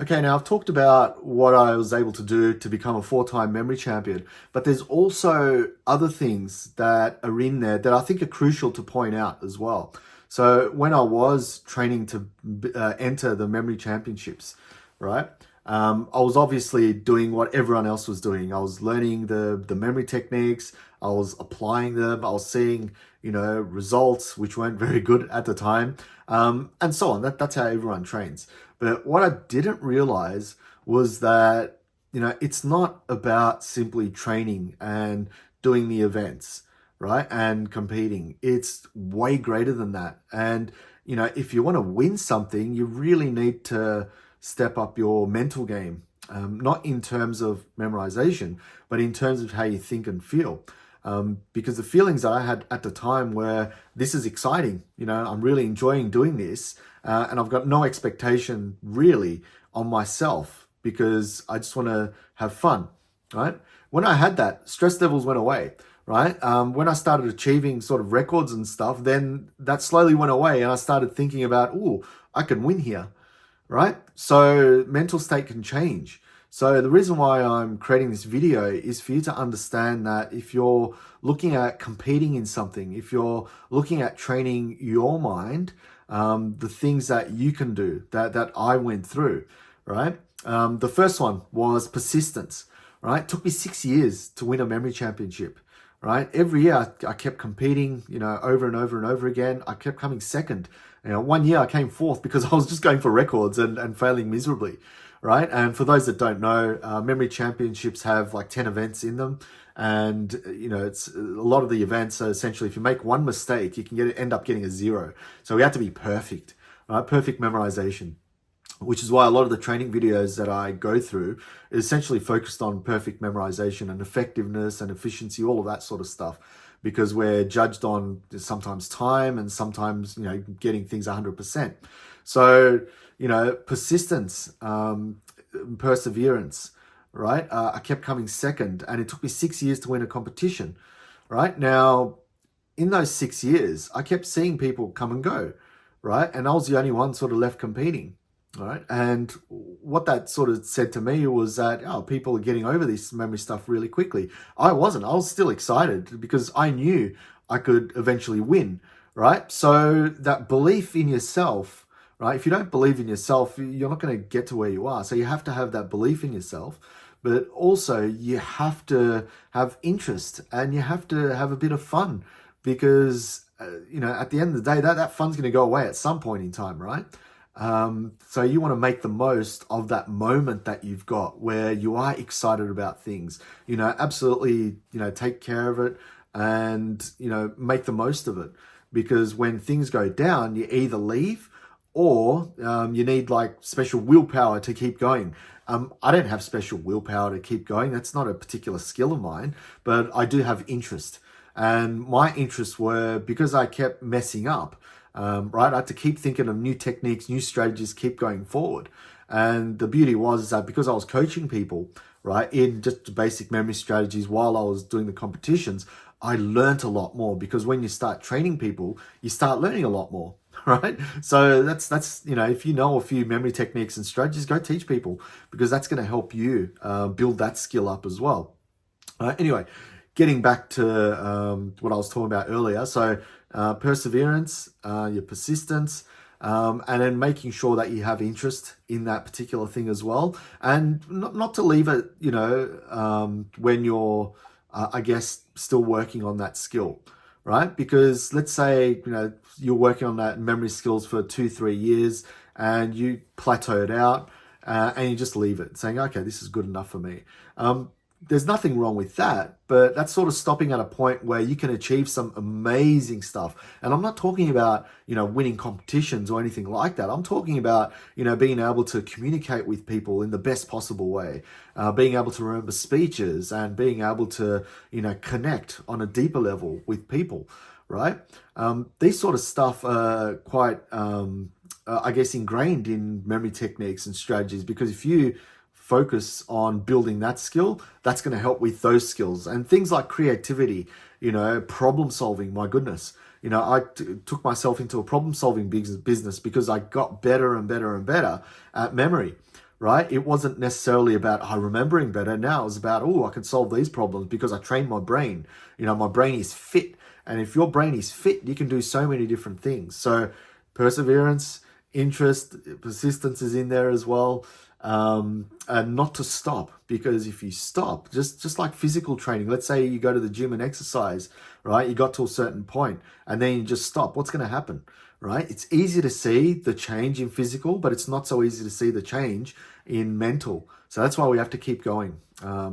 Okay, now I've talked about what I was able to do to become a four-time memory champion, but there's also other things that are in there that I think are crucial to point out as well. So when I was training to enter the memory championships, right? I was obviously doing what everyone else was doing. I was learning the memory techniques. I was applying them. I was seeing, results which weren't very good at the time, and so on. That's how everyone trains. But what I didn't realize was that, it's not about simply training and doing the events, right? And competing. It's way greater than that. And, if you want to win something, you really need to step up your mental game, not in terms of memorization, but in terms of how you think and feel. Because the feelings that I had at the time were, this is exciting. I'm really enjoying doing this, and I've got no expectation really on myself because I just want to have fun, right? When I had that, stress levels went away, right? When I started achieving sort of records and stuff, then that slowly went away, and I started thinking about, oh, I can win here, right? So mental state can change. So the reason why I'm creating this video is for you to understand that if you're looking at competing in something, if you're looking at training your mind, the things that you can do that I went through, right? The first one was persistence, right? It took me 6 years to win a memory championship, right? Every year I kept competing, over and over and over again. I kept coming second. One year I came fourth because I was just going for records and failing miserably, right? And for those that don't know, memory championships have like 10 events in them. And, it's a lot of the events. So essentially, if you make one mistake, you can end up getting a zero. So we had to be perfect, right? Perfect memorization, which is why a lot of the training videos that I go through is essentially focused on perfect memorization and effectiveness and efficiency, all of that sort of stuff, because we're judged on sometimes time and sometimes, getting things 100%. So, persistence, perseverance, right? I kept coming second, and it took me 6 years to win a competition, right? Now, in those 6 years, I kept seeing people come and go, right? And I was the only one sort of left competing, right? And what that sort of said to me was that, oh, people are getting over this memory stuff really quickly. I wasn't. I was still excited because I knew I could eventually win, right? So that belief in yourself, right? If you don't believe in yourself, you're not going to get to where you are. So you have to have that belief in yourself. But also, you have to have interest and you have to have a bit of fun because, at the end of the day, that fun's going to go away at some point in time, right? So you want to make the most of that moment that you've got where you are excited about things, absolutely, take care of it and, make the most of it. Because when things go down, you either leave or you need like special willpower to keep going. I don't have special willpower to keep going. That's not a particular skill of mine, but I do have interest. And my interests were because I kept messing up, right? I had to keep thinking of new techniques, new strategies, keep going forward. And the beauty was that because I was coaching people, right, in just basic memory strategies while I was doing the competitions, I learned a lot more because when you start training people, you start learning a lot more, right? So that's if you know a few memory techniques and strategies, go teach people because that's going to help you build that skill up as well. Anyway, getting back to what I was talking about earlier. So perseverance, your persistence, and then making sure that you have interest in that particular thing as well, and not to leave it, when you're, I guess, still working on that skill, right? Because let's say you're working on that memory skills for 2-3 years, and you plateaued out, and you just leave it, saying, okay, this is good enough for me. There's nothing wrong with that, but that's sort of stopping at a point where you can achieve some amazing stuff. And I'm not talking about, winning competitions or anything like that. I'm talking about, being able to communicate with people in the best possible way, being able to remember speeches and being able to, connect on a deeper level with people, right? These sort of stuff are quite, I guess, ingrained in memory techniques and strategies because if you focus on building that skill, that's going to help with those skills and things like creativity, problem solving. My goodness, I took myself into a problem solving business because I got better and better and better at memory, right? It wasn't necessarily about remembering better. Now it was about, I can solve these problems because I trained my brain. My brain is fit. And if your brain is fit, you can do so many different things. So perseverance, interest, persistence is in there as well. And not to stop, because if you stop, just like physical training, let's say you go to the gym and exercise, right? You got to a certain point and then you just stop. What's going to happen, right? It's easy to see the change in physical, but it's not so easy to see the change in mental. So that's why we have to keep going,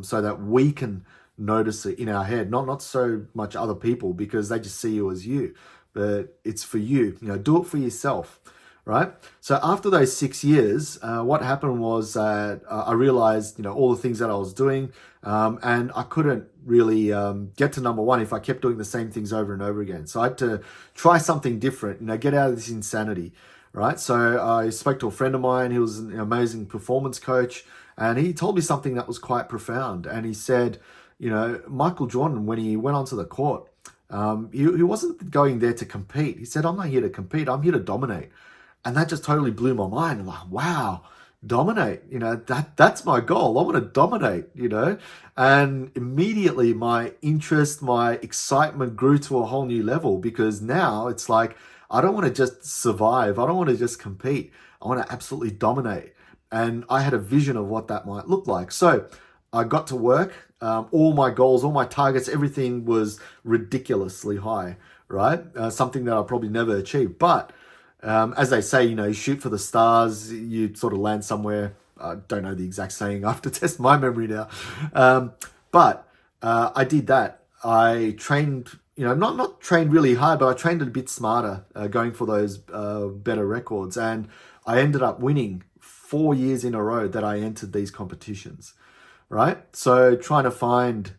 so that we can notice it in our head, not so much other people, because they just see you as you, but it's for you. Do it for yourself. Right. So after those 6 years, what happened was that I realized, all the things that I was doing, and I couldn't really get to number one if I kept doing the same things over and over again. So I had to try something different, get out of this insanity. Right. So I spoke to a friend of mine. He was an amazing performance coach, and he told me something that was quite profound. And he said, Michael Jordan, when he went onto the court, he wasn't going there to compete. He said, I'm not here to compete. I'm here to dominate. And that just totally blew my mind. I'm like, wow, dominate. That's my goal. I want to dominate, And immediately my interest, my excitement grew to a whole new level, because now it's like, I don't want to just survive. I don't want to just compete. I want to absolutely dominate. And I had a vision of what that might look like. So I got to work. All my goals, all my targets, everything was ridiculously high, right? Something that I'll probably never achieve. But as they say, you shoot for the stars, you sort of land somewhere. I don't know the exact saying. I have to test my memory now. But I did that. I trained, not trained really hard, but I trained a bit smarter, going for those better records. And I ended up winning 4 years in a row that I entered these competitions, right? So trying to find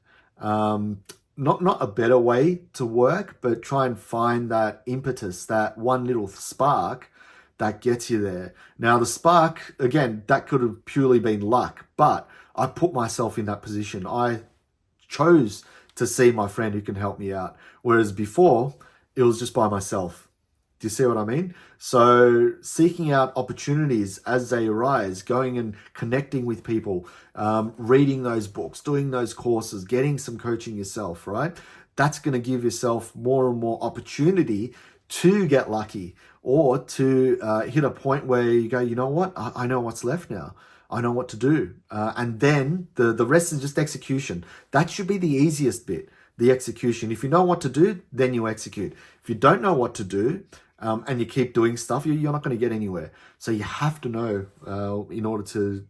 not a better way to work, but try and find that impetus, that one little spark that gets you there. Now, the spark, again, that could have purely been luck, but I put myself in that position. I chose to see my friend who can help me out, whereas before, it was just by myself. Do you see what I mean? So seeking out opportunities as they arise, going and connecting with people, reading those books, doing those courses, getting some coaching yourself, right? That's going to give yourself more and more opportunity to get lucky, or to hit a point where you go, you know what? I know what's left now. I know what to do. And then the rest is just execution. That should be the easiest bit, the execution. If you know what to do, then you execute. If you don't know what to do, and you keep doing stuff, you're not going to get anywhere. So you have to know, in order to,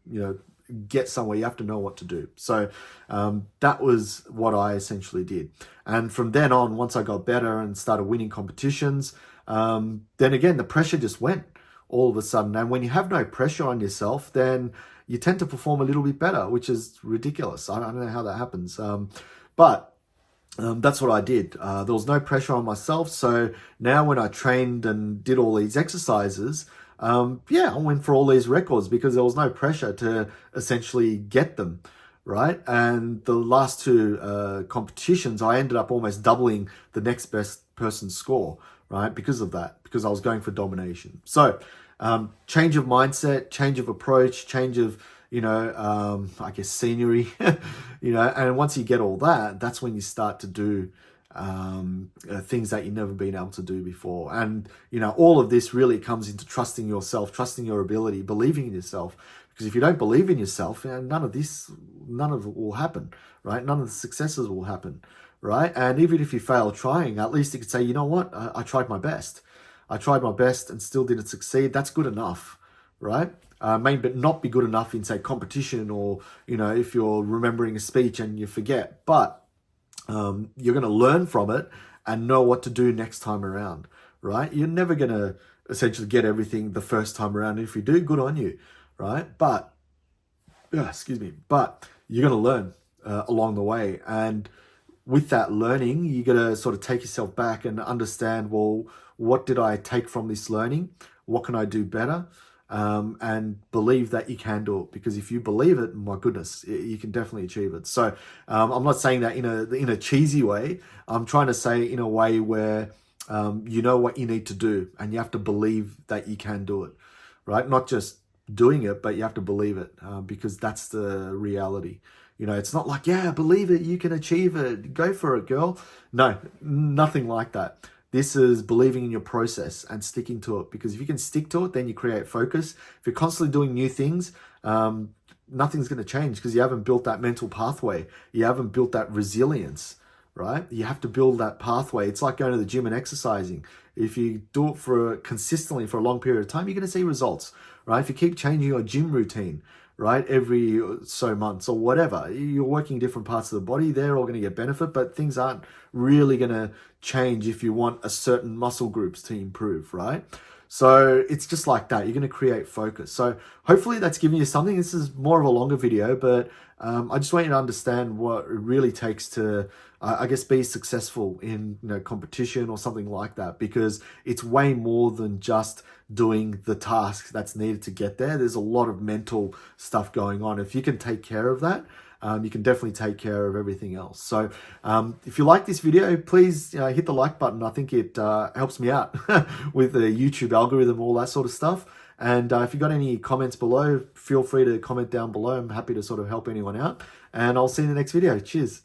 get somewhere, you have to know what to do. So that was what I essentially did. And from then on, once I got better and started winning competitions, then again, the pressure just went all of a sudden. And when you have no pressure on yourself, then you tend to perform a little bit better, which is ridiculous. I don't know how that happens. But that's what I did. There was no pressure on myself. So now when I trained and did all these exercises, I went for all these records because there was no pressure to essentially get them, right? And the last two competitions, I ended up almost doubling the next best person's score, right? Because of that, because I was going for domination. So change of mindset, change of approach, change of I guess scenery, and once you get all that, that's when you start to do things that you've never been able to do before. And, all of this really comes into trusting yourself, trusting your ability, believing in yourself. Because if you don't believe in yourself, none of it will happen, right? None of the successes will happen, right? And even if you fail trying, at least you could say, you know what, I tried my best. I tried my best and still didn't succeed. That's good enough, right? May not be good enough in, say, competition, or, if you're remembering a speech and you forget, but you're going to learn from it and know what to do next time around, right? You're never going to essentially get everything the first time around. If you do, good on you, right? But you're going to learn along the way. And with that learning, you got to sort of take yourself back and understand, well, what did I take from this learning? What can I do better? And believe that you can do it, because if you believe it, my goodness, you can definitely achieve it. So I'm not saying that in a cheesy way. I'm trying to say in a way where you know what you need to do, and you have to believe that you can do it, right? Not just doing it, but you have to believe it, because that's the reality. You know, it's not like, yeah, believe it, you can achieve it, go for it, girl. No, nothing like that. This is believing in your process and sticking to it, because if you can stick to it, then you create focus. If you're constantly doing new things, nothing's going to change, because you haven't built that mental pathway. You haven't built that resilience, right? You have to build that pathway. It's like going to the gym and exercising. If you do it for consistently for a long period of time, you're going to see results, right? If you keep changing your gym routine, right, every so months or whatever, you're working different parts of the body, they're all going to get benefit, but things aren't really going to change if you want a certain muscle groups to improve, right? So it's just like that. You're going to create focus. So hopefully that's giving you something. This is more of a longer video, but I just want you to understand what it really takes to, I guess, be successful in, you know, competition or something like that, because it's way more than just doing the task that's needed to get there. There's a lot of mental stuff going on. If you can take care of that, you can definitely take care of everything else. So if you like this video, please hit the like button. I think it helps me out with the YouTube algorithm, all that sort of stuff. And if you've got any comments below, feel free to comment down below. I'm happy to sort of help anyone out. And I'll see you in the next video. Cheers.